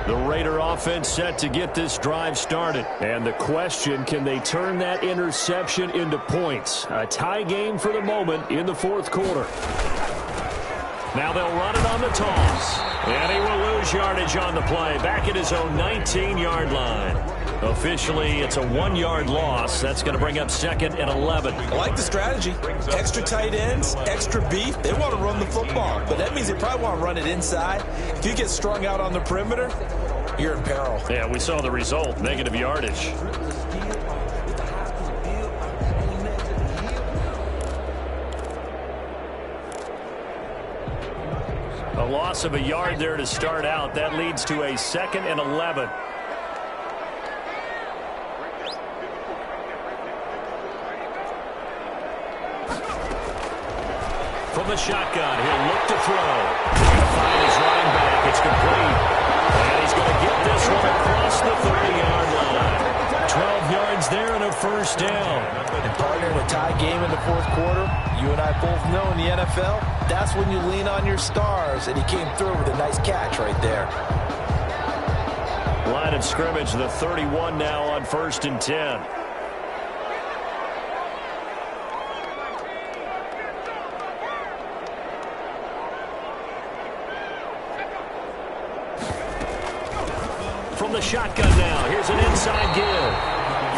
The Raider offense set to get this drive started. And the question, can they turn that interception into points? A tie game for the moment in the fourth quarter. Now they'll run it on the toss. And he will lose yardage on the play. Back at his own 19-yard line. Officially, it's a 1-yard loss. That's going to bring up second and 11. I like the strategy. Extra tight ends, extra beef. They want to run the football, but that means they probably want to run it inside. If you get strung out on the perimeter, you're in peril. Yeah, we saw the result, negative yardage. A loss of a yard there to start out. That leads to a second and 11. From the shotgun, he'll look to throw. He'll find his running back. It's complete. And he's going to get this one across the 30-yard line. 12 yards there and a first down. And partner, in a tie game in the fourth quarter, you and I both know in the NFL, that's when you lean on your stars. And he came through with a nice catch right there. Line of scrimmage, the 31 now on 1st and 10. From the shotgun now. Here's an inside give.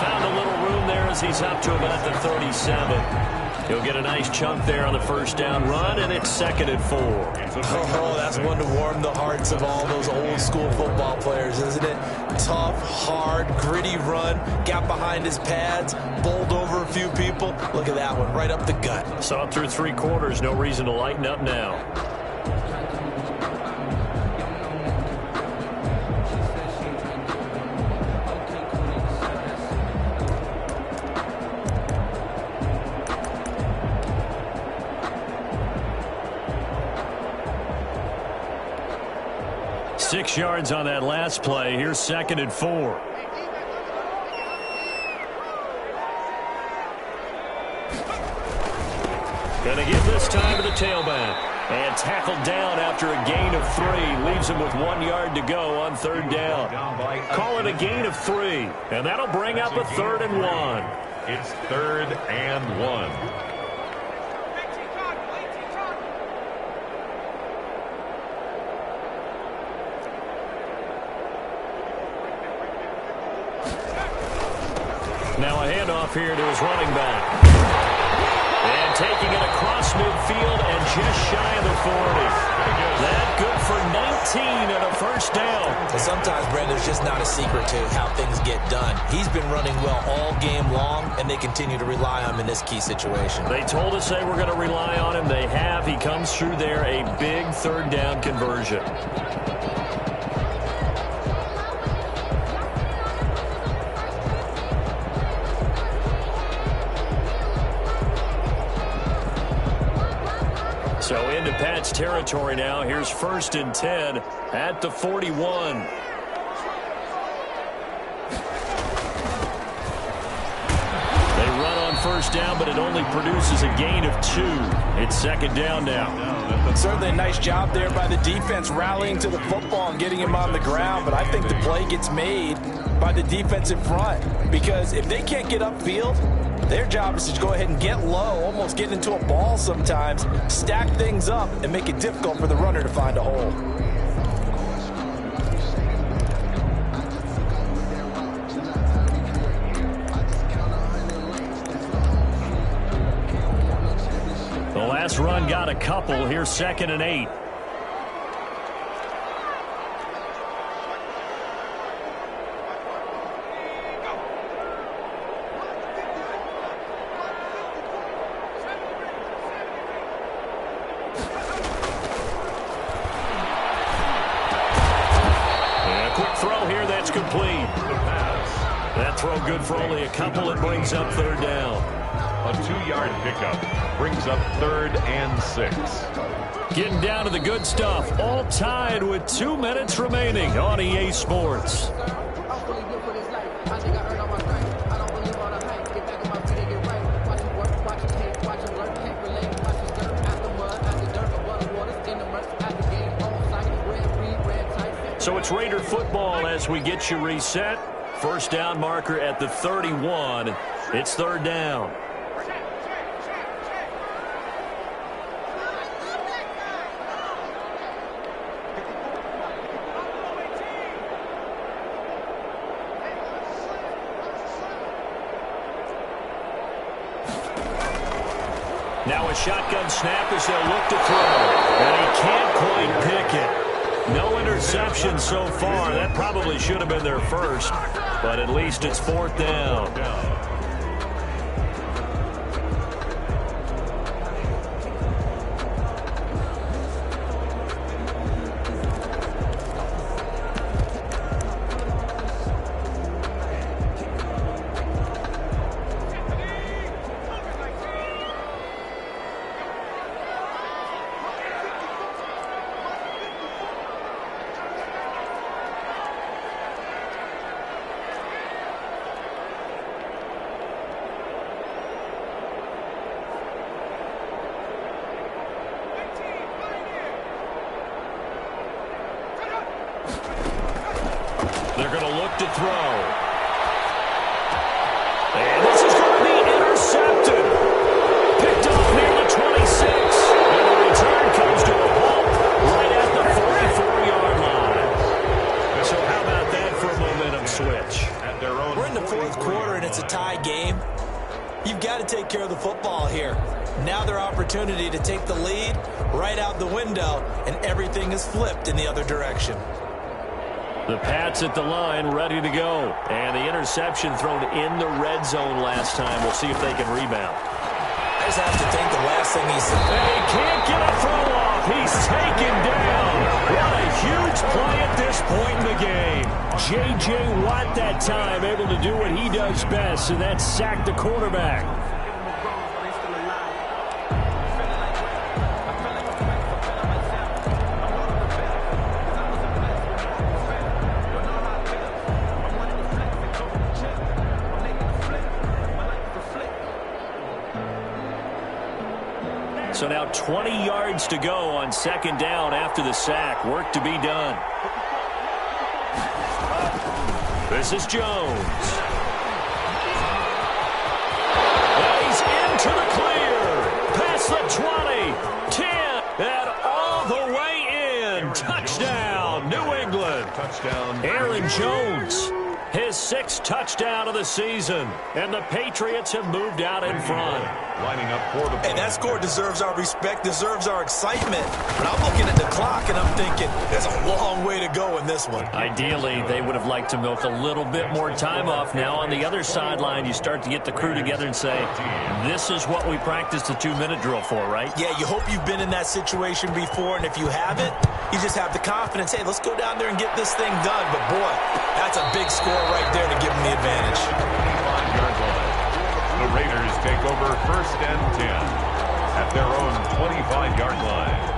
Found a little room there as he's up to about the 37. He'll get a nice chunk there on the first down run, and it's second and 4. Oh, that's one to warm the hearts of all those old school football players, isn't it? Tough, hard, gritty run. Got behind his pads, bowled over a few people. Look at that one, right up the gut. Saw it through 3 quarters. No reason to lighten up now. Six yards on that last play. Here's second and 4. Going to give this time to the tailback. And tackled down after a gain of 3. Leaves him with 1 yard to go on third down. Call it a gain of 3. And that'll bring up a 3rd and 1. It's 3rd and 1. Now a handoff here to his running back. And taking it across midfield and just shy of the 40. That good for 19 and a first down. But sometimes, Brandon, there's just not a secret to how things get done. He's been running well all game long, and they continue to rely on him in this key situation. They told us they were going to rely on him. They have. He comes through there, a big third down conversion. So into Pat's territory now. Here's 1st and 10 at the 41. They run on first down, but it only produces a gain of 2. It's second down now. Certainly a nice job there by the defense rallying to the football and getting him on the ground, but I think the play gets made by the defensive front because if they can't get upfield, their job is to go ahead and get low, almost get into a ball sometimes, stack things up, and make it difficult for the runner to find a hole. The last run got a couple. Here's 2nd and 8. Complete. That throw good for only a couple. It brings up third down. A 2-yard pickup brings up 3rd and 6. Getting down to the good stuff. All tied with 2 minutes remaining on EA Sports. So it's Raider football as we get you reset. First down marker at the 31. It's third down. Now a shotgun snap as they'll look to throw. And he can't quite pick it. No interception so far. That probably should have been their first. But at least it's fourth down. They're going to look to throw. And this is going to be intercepted. Picked off near the 26. And the return comes to a halt right at the 44-yard line. So how about that for a momentum switch? We're in the fourth quarter, and it's a tie game. You've got to take care of the football here. Now their opportunity to take the lead right out the window, and everything is flipped in the other direction. The Pats at the line, ready to go. And the interception thrown in the red zone last time. We'll see if they can rebound. I just have to think the last thing he said. They can't get a throw off. He's taken down. What a huge play at this point in the game. J.J. Watt that time able to do what he does best, and that's sack the quarterback. So now 20 yards to go on second down after the sack. Work to be done. This is Jones. And he's into the clear. Past the 20, 10, and all the way in. Touchdown, New England. Touchdown, Aaron Jones. His sixth touchdown of the season. And the Patriots have moved out in front. Lining up for the Hey, that score deserves our respect, deserves our excitement. But I'm looking at the clock, and I'm thinking, there's a long way to go in this one. Ideally, they would have liked to milk a little bit more time off. Now on the other sideline, you start to get the crew together and say, this is what we practiced the 2-minute drill for, right? Yeah, you hope you've been in that situation before, and if you haven't, you just have the confidence, hey, let's go down there and get this thing done. But, boy, that's a big score right there to give them the advantage. 25-yard line. The Raiders take over first and 10 at their own 25-yard line.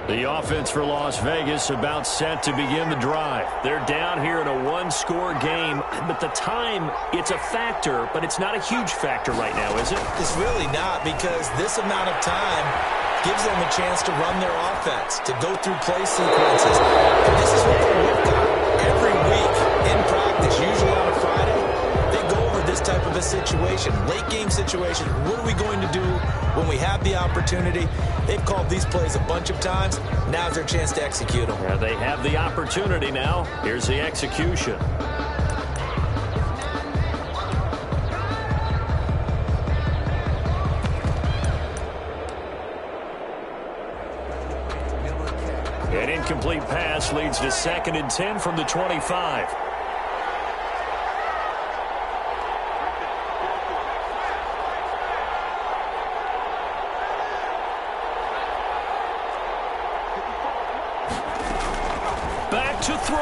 The offense for Las Vegas about set to begin the drive. They're down here in a one-score game, but the time, it's a factor, but it's not a huge factor right now, is it? It's really not, because this amount of time gives them a chance to run their offense, to go through play sequences. And this is what they work on every week in practice, usually on a Friday. They go over this type of a situation, late-game situation. What are we going to do when we have the opportunity? They've called these plays a bunch of times. Now's their chance to execute them. Yeah, they have the opportunity now. Here's the execution. An incomplete pass leads to 2nd and 10 from the 25. Back to throw.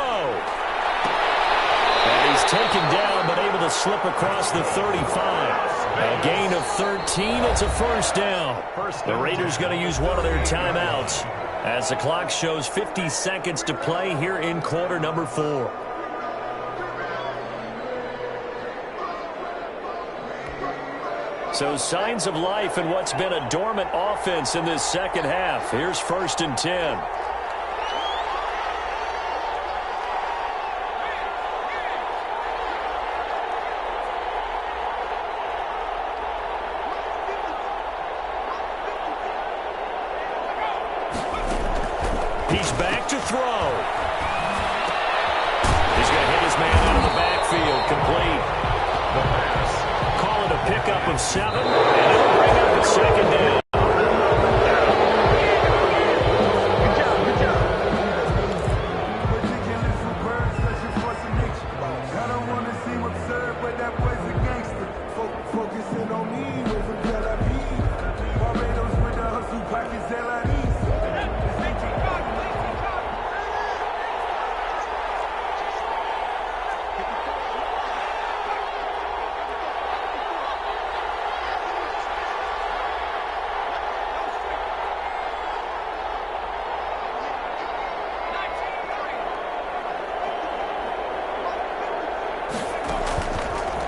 And he's taken down, but able to slip across the 35. A gain of 13. It's a first down. The Raiders going to use one of their timeouts as the clock shows 50 seconds to play here in quarter number 4. So signs of life in what's been a dormant offense in this second half. Here's 1st and 10. He's back to throw. He's going to hit his man out of the backfield. Complete. The pass. Call it a pickup of 7, and it'll bring up the second down.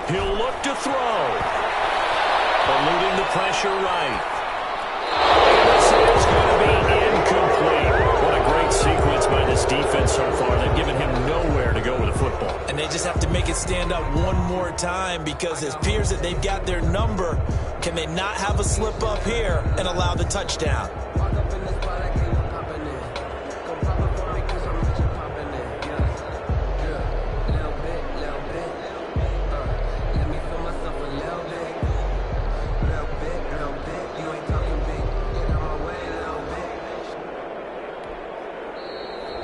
He'll look to throw. Eluding the pressure right. This is going to be incomplete. What a great sequence by this defense so far. They've given him nowhere to go with the football. And they just have to make it stand up one more time because it appears that they've got their number. Can they not have a slip up here and allow the touchdown?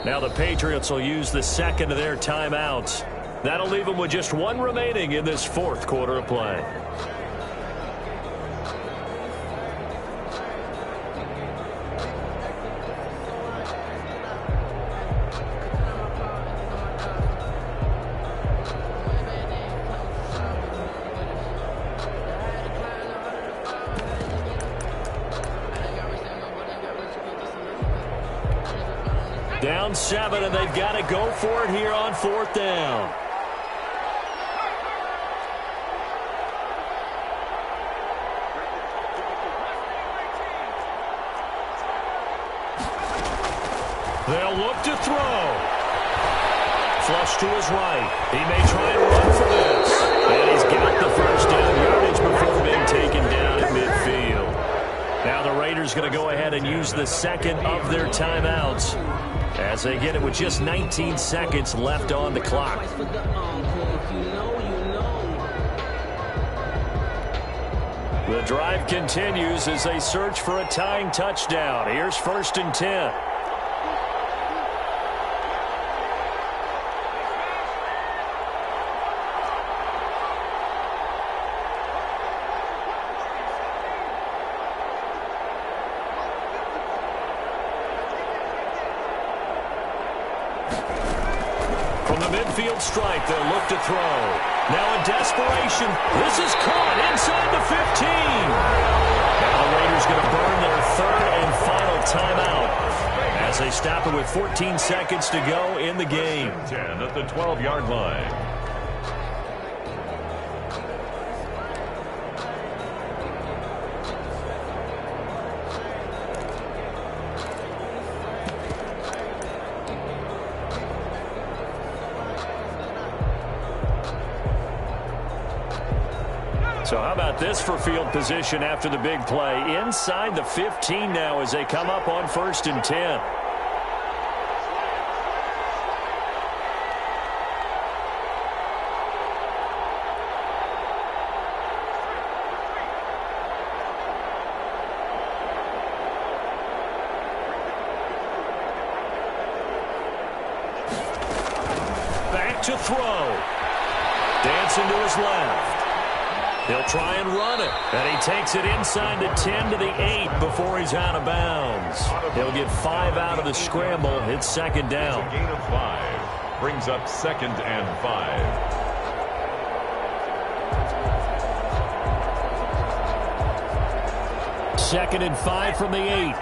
Now the Patriots will use the second of their timeouts. That'll leave them with just one remaining in this 4th quarter of play. Down 7, and they've got to go for it here on 4th down. They'll look to throw. Flush to his right. He may try and run for this. And he's got the first down yardage before being taken down at midfield. Now the Raiders going to go ahead and use the second of their timeouts as they get it with just 19 seconds left on the clock. The drive continues as they search for a tying touchdown. Here's 1st and 10. From the midfield stripe, they'll look to throw. Now in desperation, this is caught inside the 15. Now the Raiders going to burn their 3rd and final timeout as they stop it with 14 seconds to go in the game. 10 at the 12-yard line. So how about this for field position after the big play? Inside the 15 now as they come up on 1st and 10. Back to throw. Dancing to his left. He'll try and run it, and he takes it inside the 10 to the 8 before he's out of bounds. He'll get 5 out of the scramble. It's 2nd down. It's a gain of 5. Brings up 2nd and 5. 2nd and 5 from the 8.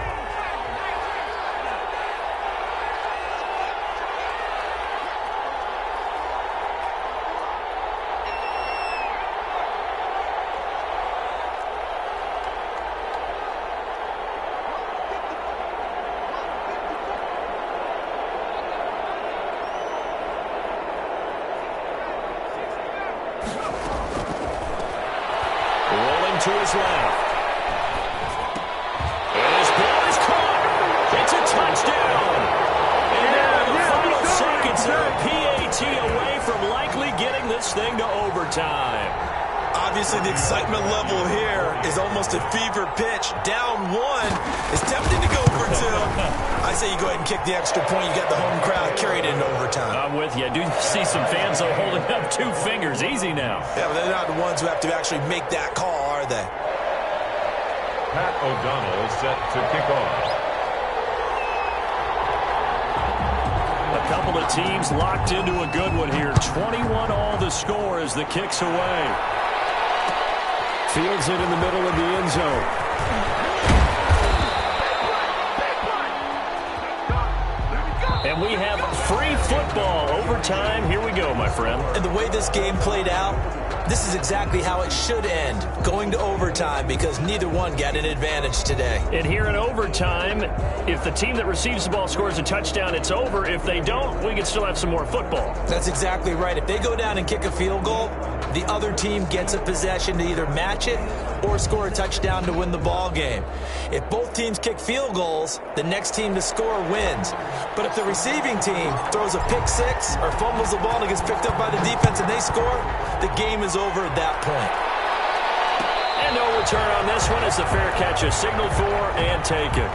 To his left. And his ball is caught. It's a touchdown. And now the final seconds are a PAT away from likely getting this thing to overtime. Obviously, the excitement level here is almost a fever pitch. Down 1 is tempting to go for 2. I say you go ahead and kick the extra point. You got the home crowd carried into overtime. I'm with you. I do see some fans holding up 2 fingers. Easy now. Yeah, but they're not the ones who have to actually make that call, are they? Pat O'Donnell set to kick off. A couple of teams locked into a good one here. 21 all the score as the kick's away. Fields it in the middle of the end zone. And we have free football overtime. Here we go, my friend. And the way this game played out, this is exactly how it should end, going to overtime, because neither one got an advantage today. And here in overtime, if the team that receives the ball scores a touchdown, it's over. If they don't, we can still have some more football. That's exactly right. If they go down and kick a field goal, the other team gets a possession to either match it or score a touchdown to win the ball game. If both teams kick field goals, the next team to score wins. But if the receiving team throws a pick six or fumbles the ball and it gets picked up by the defense and they score, the game is over at that point. And no return on this one as the fair catch is signaled for and taken.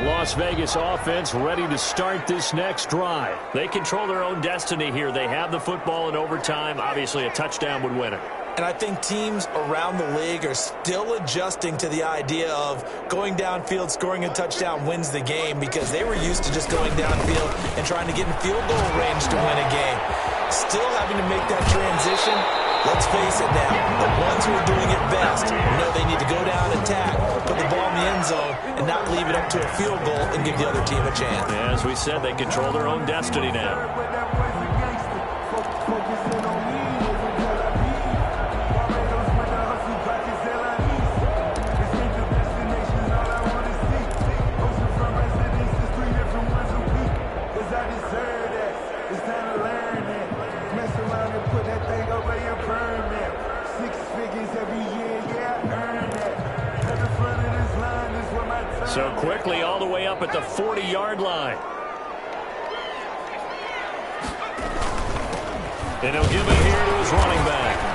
Las Vegas offense ready to start this next drive. They control their own destiny here. They have the football in overtime. Obviously, a touchdown would win it. And I think teams around the league are still adjusting to the idea of going downfield, scoring a touchdown wins the game, because they were used to just going downfield and trying to get in field goal range to win a game. Still having to make that transition. Let's face it now, the ones who are doing it best know they need to go down, attack, put the ball in the end zone, and not leave it up to a field goal and give the other team a chance. As we said, they control their own destiny now. So quickly all the way up at the 40-yard line. And he'll give it here to his running back.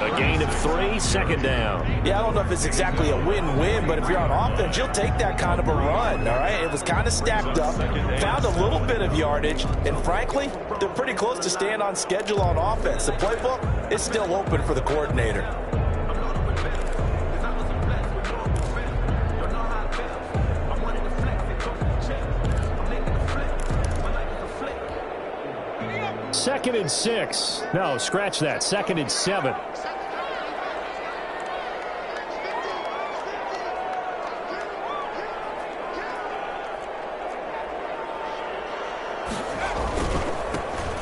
A gain of 3, second down. Yeah, I don't know if it's exactly a win-win, but if you're on offense, you'll take that kind of a run, all right? It was kind of stacked up, found a little bit of yardage, and frankly, they're pretty close to staying on schedule on offense. The playbook is still open for the coordinator. Second and 6. No, scratch that. Second and 7.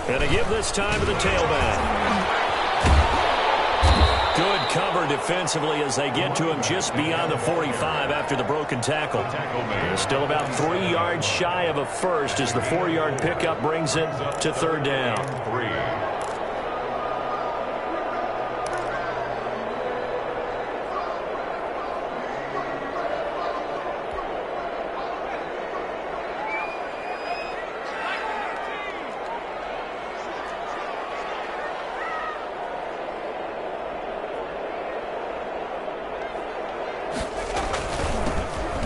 And a give this time to the tailback. Good cover defensively as they get to him just beyond the 45 after the broken tackle. Still about 3 yards shy of a first as the 4-yard pickup brings it to third down.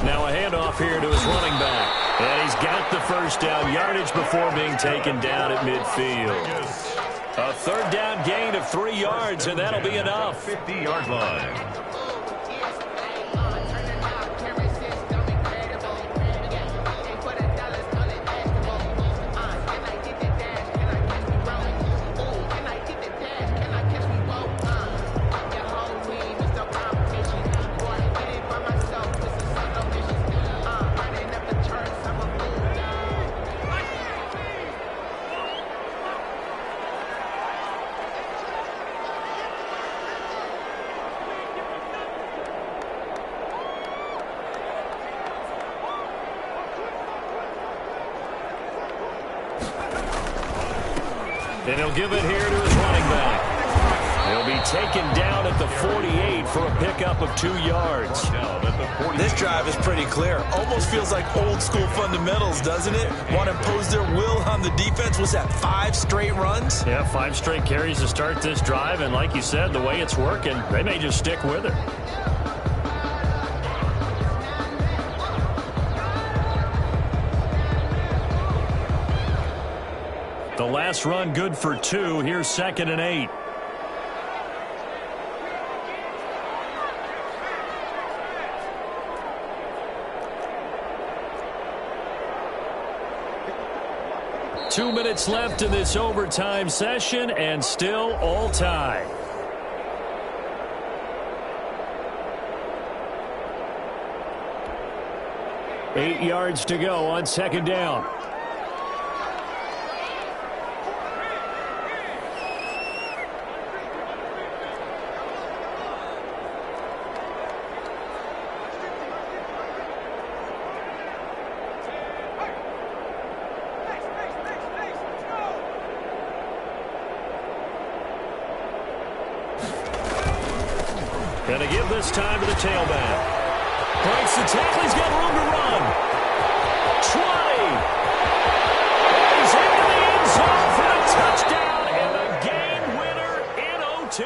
Now a handoff here to his running back. And he's got get the first down yardage before being taken down at midfield. A third down gain of 3 yards, and that'll be enough. 50-yard line. And he'll give it here to his running back. He'll be taken down at the 48 for a pickup of 2 yards. This drive is pretty clear. Almost feels like old school fundamentals, doesn't it? Want to impose their will on the defense. Was that 5 straight runs? Yeah, 5 straight carries to start this drive. And like you said, the way it's working, they may just stick with it. The last run good for 2. Here's 2nd and 8. Two minutes left in this overtime session, and still all tied. Eight yards to go on 2nd down. Going to give this time to the tailback. Breaks the tackle. He's got room to run. 20. He's into the end zone for a touchdown and a game winner in OT.